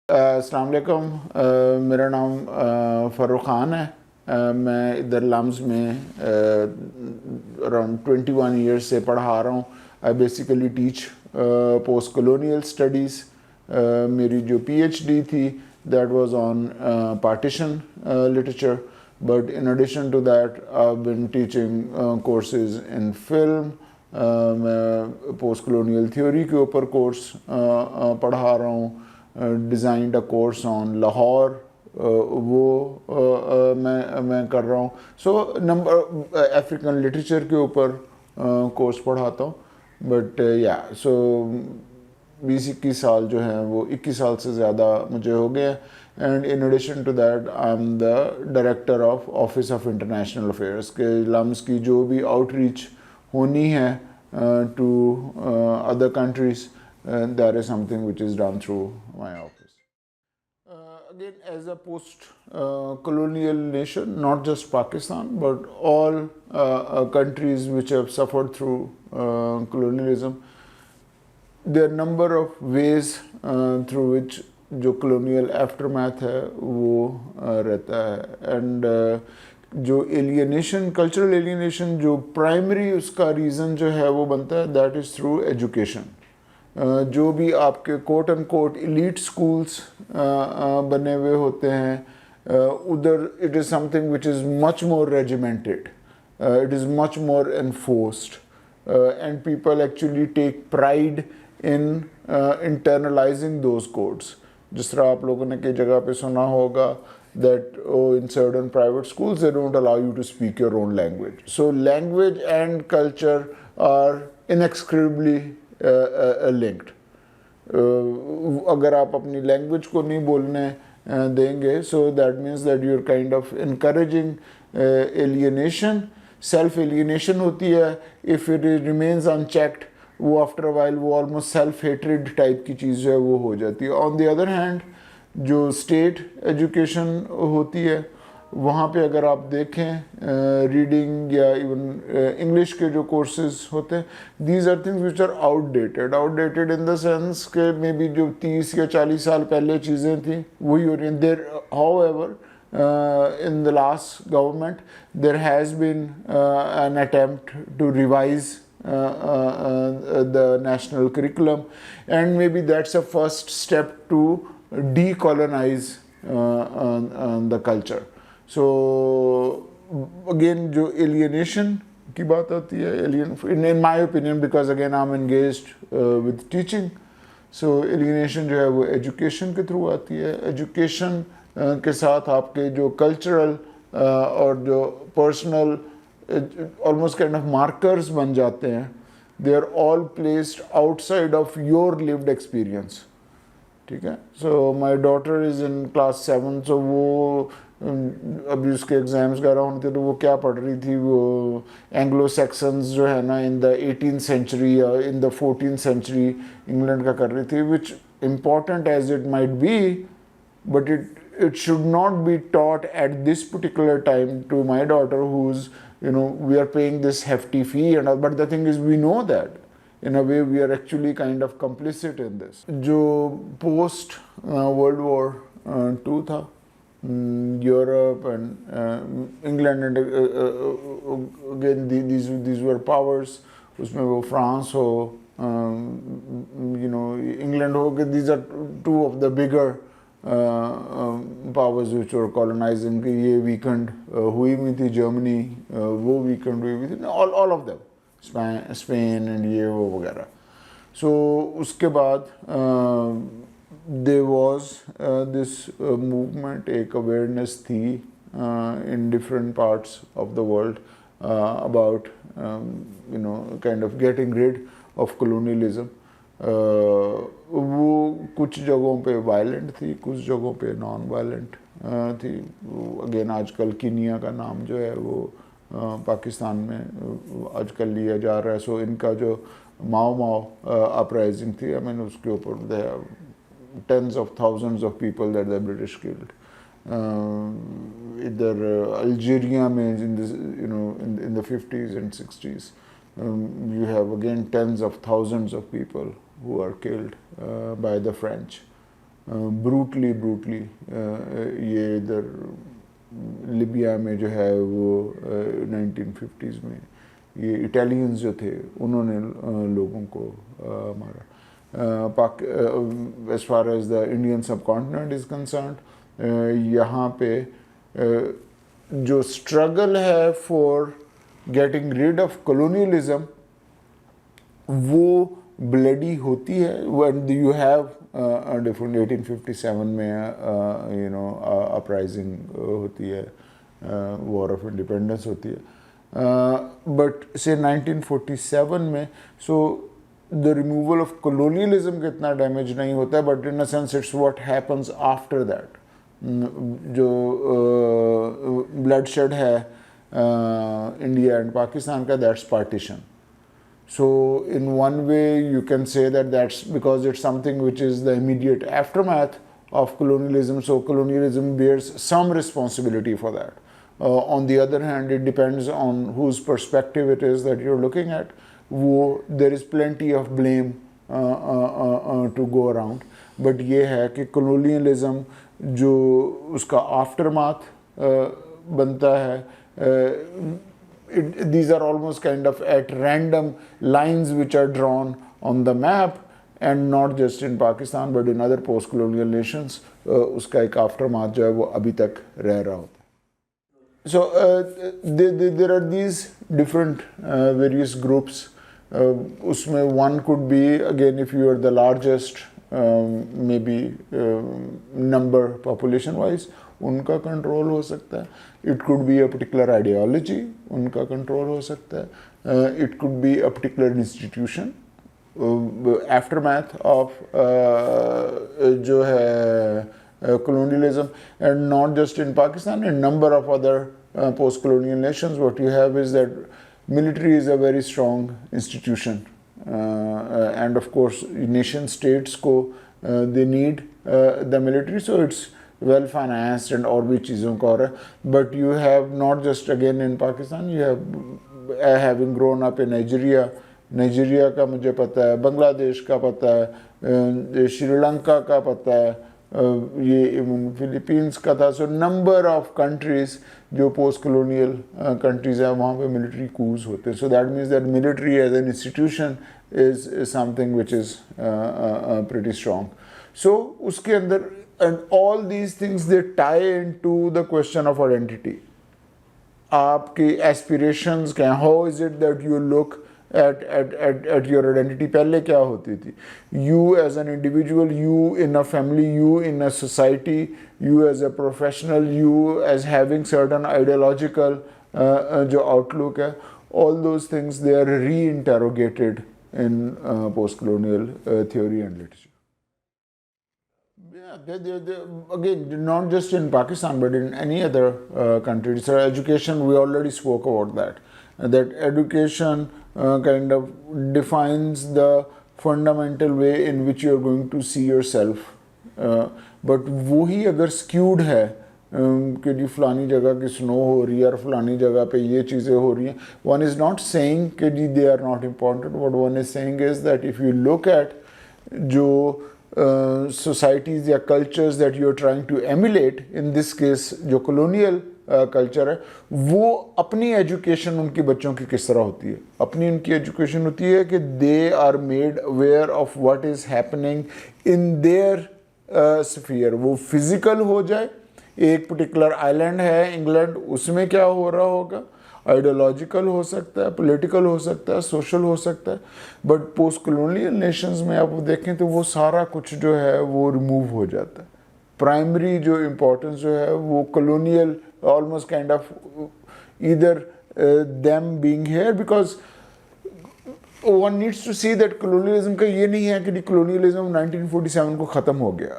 अस्सलाम वालेकुम। मेरा नाम फ़र्रुख खान है। मैं इधर लम्स में अराउंड 21 ईयर्स से पढ़ा रहा हूँ। I basically teach post colonial studies. मेरी जो PhD थी that was on partition literature, but in addition to that I have been teaching courses in film. मैं पोस्ट कॉलोनियल थ्योरी के ऊपर कोर्स पढ़ा रहा हूँ। Designed a course on Lahore, वो मैं कर रहा हूँ। सो नंबर अफ्रीकन लिटरेचर के ऊपर कोर्स पढ़ाता हूँ। बट या सो 20-21 साल जो हैं वो 21 साल से ज़्यादा मुझे हो गए। And in addition to that I am the director of office of international affairs के लम्स की जो भी आउटरीच होनी है to other countries, that is something which is done through my office. Again, as a post-colonial nation, not just Pakistan, but all countries which have suffered through colonialism, there are number of ways through which जो colonial aftermath है वो रहता है। and जो alienation, cultural alienation जो primary उसका reason जो है वो बनता है, that is through education. जो भी आपके quote and quote elite schools बने हुए होते हैं उधर it is something which is much more regimented, it is much more enforced, and people actually take pride in internalising those codes. जिस तरह आप लोगों ने कई जगह पे सुना होगा that in certain private schools they don't allow you to speak your own language. So language and culture are inextricably linked. अगर आप अपनी लैंग्वेज को नहीं बोलने देंगे, so that means that you are kind of encouraging alienation. Self alienation होती है if it remains unchecked, वो आफ्टर वाइल वो ऑलमोस्ट सेल्फ हेट्रेड टाइप की चीज़ जो है वो हो जाती है। ऑन द अदर हैंड जो स्टेट एजुकेशन होती है वहाँ पे अगर आप देखें रीडिंग या इवन इंग्लिश के जो कोर्सेज होते हैं, these are things which are outdated in the sense के मे बी जो 30 या 40 साल पहले चीज़ें थी वही हो रही हैं। There however in the last government there has been an attempt to revise the national curriculum, and maybe that's a first step to decolonize the culture. So again जो alienation की बात आती है, in my opinion, because again I'm engaged with teaching, so alienation जो है वो education के through आती है। education के साथ आपके जो cultural और जो personal almost kind of markers बन जाते हैं, they are all placed outside of your lived experience. ठीक है। So my daughter is in class 7, so वो अभी उसके एग्ज़ाम्स का राउंड थे तो वो क्या पढ़ रही थी, वो एंग्लो सेक्सन्स जो है ना इन द 18th सेंचुरी या in the 14th century England का कर रही थी, which important as it might be, but it should not be taught at this particular time to my daughter who's, you know, we are paying this hefty fee and all, but the thing is we know that in a way we are actually kind of complicit in this. जो post World War II था, Europe and England and again these were powers, उसमें वो France हो, you know, England हो, these are two of the bigger powers which were colonizing. ये weekend हुई हुई थी, जर्मनी वो वीकेंड हुई हुई थी, all of them, Spain and ये वो वगैरह। सो उसके बाद there was this movement, एक अवेयरनेस थी in different parts of the world about you know kind of getting rid of colonialism. वो कुछ जगहों पे वायलेंट थी, कुछ जगहों पे नॉन वायलेंट थी। अगेन आजकल कीनिया का नाम जो है वो पाकिस्तान में आजकल लिया जा रहा है। सो इनका जो माओ अपराइजिंग थी, आई मीन उसके ऊपर tens of thousands of people that the British killed. इधर अल्जीरिया में in the 50s and 60s you have again tens of thousands of people who are killed by the French. Brutally ये इधर लिबिया में जो है वो 1950s में ये इटालियंस जो थे उन्होंने लोगों को मारा. As far as the Indian subcontinent is concerned, यहाँ पे जो struggle है for getting rid of colonialism वो bloody होती है. When you have a different 1857 में uprising होती है, war of independence होती है. But say 1947 में so the removal of colonialism का इतना डैमेज नहीं होता है, but in a sense it's what happens after that. जो bloodshed है India and Pakistan का, that's partition. So in one way you can say that that's because it's something which is the immediate aftermath of colonialism, so colonialism bears some responsibility for that. On the other hand, it depends on whose perspective it is that you're looking at. There is plenty of blame to go around, but ये है कि colonialism जो उसका aftermath बनता है, these are almost kind of at random lines which are drawn on the map, and not just in Pakistan but in other post-colonial nations. उसका एक aftermath जो है वो अभी तक रह रहा होता है. So there are these different various groups. Usme one could be, again, if you are the largest, maybe number population wise, उनका control हो सकता है. It could be a particular ideology, उनका control हो सकता है. It could be a particular institution. Aftermath of जो है colonialism, and not just in Pakistan, in number of other post-colonial nations. What you have is that military is a very strong institution, and of course nation states ko they need the military, so it's well financed and और भी चीज़ों का हो रहा है. But you have not just again in Pakistan, you have having grown up in Nigeria का मुझे पता है, बांग्लादेश का पता है, श्रीलंका का पता है, ये फिलीपींस का था. सो नंबर ऑफ कंट्रीज जो पोस्ट कॉलोनियल कंट्रीज है वहाँ पे मिलिट्री कूज होते हैं. So that means that military as an institution is something which is pretty strong. So उसके अंदर and all these things they tie into the question of identity. आपकी aspirations क्या हैं, how is it that you look at your identity. पहले क्या होती थी? You as an individual, you in a family, you in a society, you as a professional, you as having certain ideological जो outlook है, all those things they are reinterrogated in post-colonial theory and literature. Yeah, again, not just in Pakistan but in any other country. So education, we already spoke about that. That education kind of defines the fundamental way in which you are going to see yourself. But वही अगर skewed है कि जी फलानी जगह की snow हो रही है और फलानी जगह पे ये चीज़ें हो रही हैं, one is not saying कि जी they are not important. What one is saying is that if you look at जो societies या cultures that you are trying to emulate, in this case जो colonial कल्चर है, वो अपनी education उनके बच्चों की किस तरह होती है. अपनी उनकी एजुकेशन होती है कि they are made aware of what is happening in their sphere. वो फिजिकल हो जाए, एक पर्टिकुलर आइलैंड है इंग्लैंड, उसमें क्या हो रहा होगा, आइडियोलॉजिकल हो सकता है, पॉलिटिकल हो सकता है, सोशल हो सकता है. बट पोस्ट कॉलोनियल नेशंस में आप देखें तो वो सारा कुछ जो है वो रिमूव हो जाता है. प्राइमरी जो इम्पोर्टेंस जो है वो colonial almost kind of either them being here, because one needs to see that colonialism का ये नहीं है कि colonialism 1947 को ख़त्म हो गया.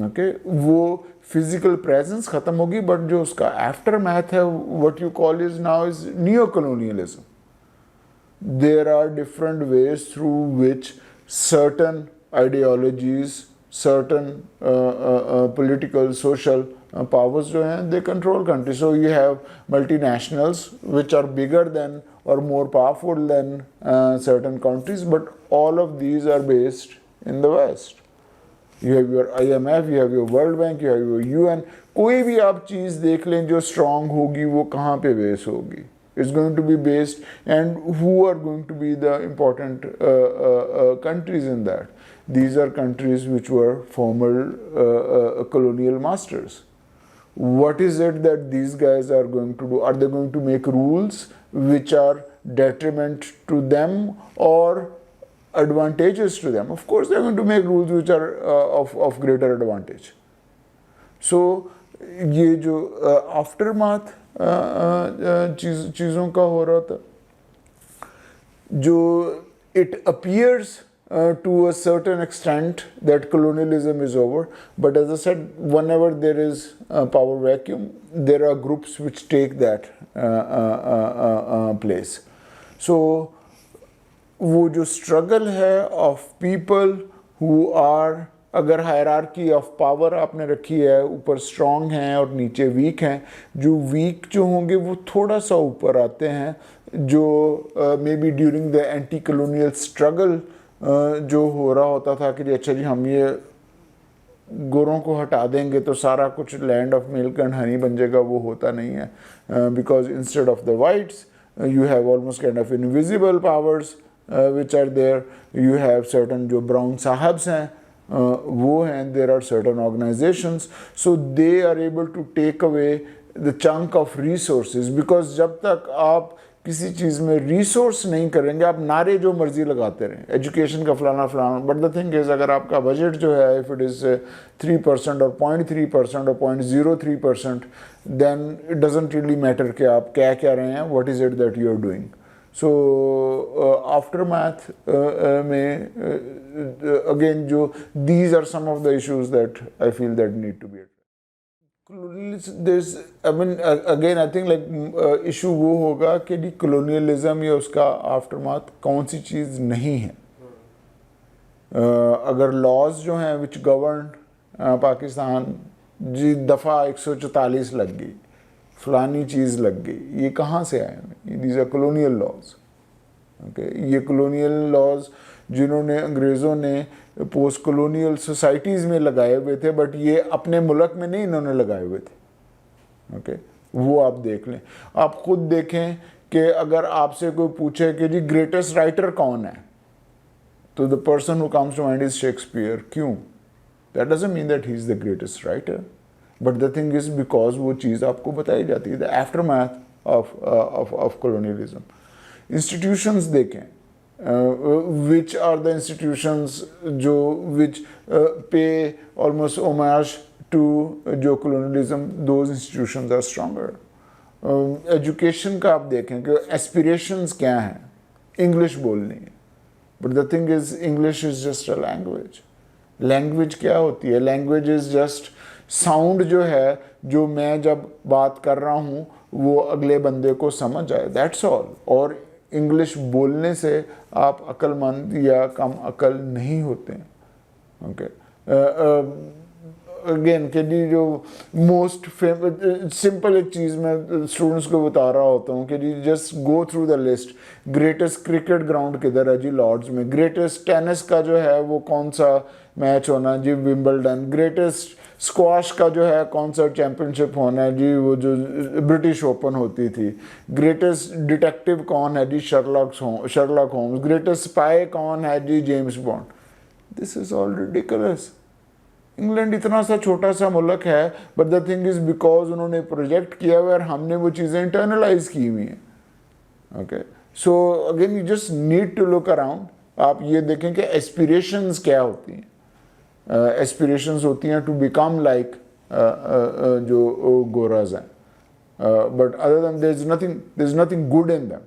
Okay? वो physical presence ख़त्म होगी, but जो उसका aftermath है, what you call is now is neo-colonialism. There are different ways through which certain ideologies, certain political, social powers जो हैं, they control countries. So you have multinationals which are bigger than or more powerful than certain countries, but all of these are based in the West. You have your IMF, you have your world bank, you have your UN। कोई भी आप चीज़ देख लें जो strong होगी वो कहाँ पे बेस होगी? It's going to be based, and who are going to be the important countries in that? These are countries which were former colonial masters. What is it that these guys are going to do? Are they going to make rules which are detriment to them or advantageous to them? Of course, they're going to make rules which are of greater advantage. So, ये जो aftermath चीज़ों का हो रहा था, जो it appears to a certain extent that colonialism is over, but as I said, whenever there is a power vacuum, there are groups which take that place. So वो जो struggle है of people who are, अगर hierarchy of power आपने रखी है, ऊपर strong हैं और नीचे वीक हैं, जो वीक जो होंगे वो थोड़ा सा ऊपर आते हैं, जो may be during the anti colonial struggle जो हो रहा होता था कि अच्छा जी हम ये गोरों को हटा देंगे तो सारा कुछ land of milk and honey बन जाएगा, वो होता नहीं है, because instead of the whites you have almost kind of invisible powers which are there. You have certain जो brown साहब्स हैं वो हैं, there are certain organizations, so they are able to take away the chunk of resources, because जब तक आप किसी चीज़ में resource नहीं करेंगे, आप नारे जो मर्जी लगाते रहें, एजुकेशन का फलाना फलाना, बट द थिंग इज़ अगर आपका बजट जो है इफ़ इट इज़ 3% और 0.3% और 0.03%, then it doesn't really matter कि आप क्या क्या रहे हैं, what is it that you are doing. So aftermath में अगेन जो these are some of the issues that I feel that need to be. There's, I mean, again, I think like issue वो होगा कि D colonialism या उसका aftermath कौन सी चीज़ नहीं है. अगर laws जो हैं which govern पाकिस्तान, जी दफ़ा 144 लग गई, फलानी चीज़ लग गई, ये कहाँ से आए? These are colonial laws. Okay, ये colonial laws जिन्होंने अंग्रेज़ों ने पोस्ट कॉलोनियल सोसाइटीज़ में लगाए हुए थे, बट ये अपने मुल्क में नहीं इन्होंने लगाए हुए थे. ओके, वो आप देख लें. आप खुद देखें कि अगर आपसे कोई पूछे कि जी ग्रेटेस्ट राइटर कौन है, तो the person who comes to mind is Shakespeare. क्यों? That doesn't mean that he is the greatest writer, but the thing is because वो चीज़ आपको बताई जाती है, the aftermath of colonialism. Institutions देखें, which are the institutions जो which pay almost homage to जो colonialism, those institutions are stronger. Education का आप देखें कि aspirations क्या हैं, English बोलनी है, but the thing is English is just a language. Language क्या होती है? Language is just sound जो है, जो मैं जब बात कर रहा हूँ वो अगले बंदे को समझ आए, that's all. और इंग्लिश बोलने से आप अक्लमंद या कम अकल नहीं होते हैं. ओके, अगेन के जी जो मोस्ट सिंपल एक चीज़ मैं स्टूडेंट्स को बता रहा होता हूँ कि जी just go through the list. Greatest cricket ground किधर है जी? लॉर्ड्स में. ग्रेटेस्ट टेनिस का जो है वो कौन सा मैच होना जी? विंबलडन. ग्रेटेस्ट स्क्वाश का जो है कौन सा चैम्पियनशिप होना है जी? वो जो ब्रिटिश ओपन होती थी. ग्रेटेस्ट डिटेक्टिव कौन है जी? Sherlock Holmes. ग्रेटेस्ट स्पाई कौन है जी? James Bond. This is all ridiculous. England इतना सा छोटा सा मुल्क है, but the thing is because उन्होंने प्रोजेक्ट किया हुआ और हमने वो चीज़ें इंटरनलाइज की हुई हैं. Okay, so again you just need to look around. आप ये देखें कि एस्पिरेशंस क्या होती हैं. एस्पिरेशंस होती हैं टू बिकम लाइक जो गोराज हैं, but other than there is nothing good in them,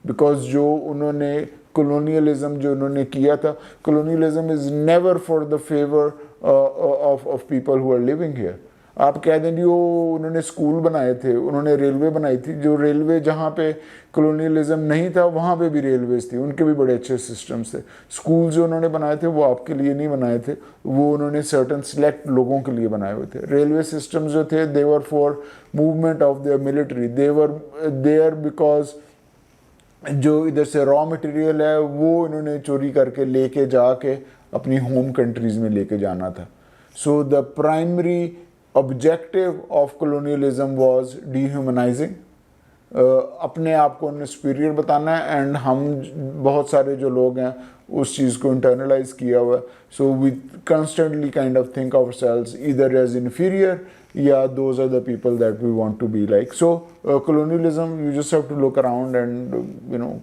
because जो उन्होंने colonialism जो उन्होंने किया था, colonialism is never for the favor of people who are living here. आप कह दें वो उन्होंने स्कूल बनाए थे, उन्होंने रेलवे बनाई थी. जो रेलवे जहाँ पे colonialism नहीं था वहाँ पे भी रेलवेज थी, उनके भी बड़े अच्छे सिस्टम्स थे. स्कूल जो उन्होंने बनाए थे वो आपके लिए नहीं बनाए थे, वो उन्होंने सर्टन सिलेक्ट लोगों के लिए बनाए हुए थे. रेलवे सिस्टम्स जो थे they were for movement of their military. They were there because जो इधर से रॉ मटेरियल है वो इन्होंने चोरी करके लेके जाके अपनी होम कंट्रीज़ में लेके जाना था. So the primary objective of colonialism was dehumanising, अपने आप को उन्हें सुपीरियर बताना है, एंड हम बहुत सारे जो लोग हैं उस चीज़ को इंटरनलाइज किया हुआ है. So we constantly kind of think ourselves either as inferior या those are the people that we want to be like. So colonialism, you just have to look around and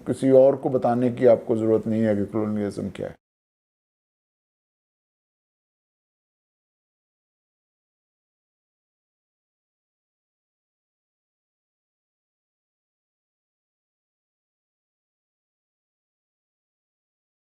किसी और को बताने की आपको ज़रूरत नहीं है कि कॉलोनियलिज्म क्या है.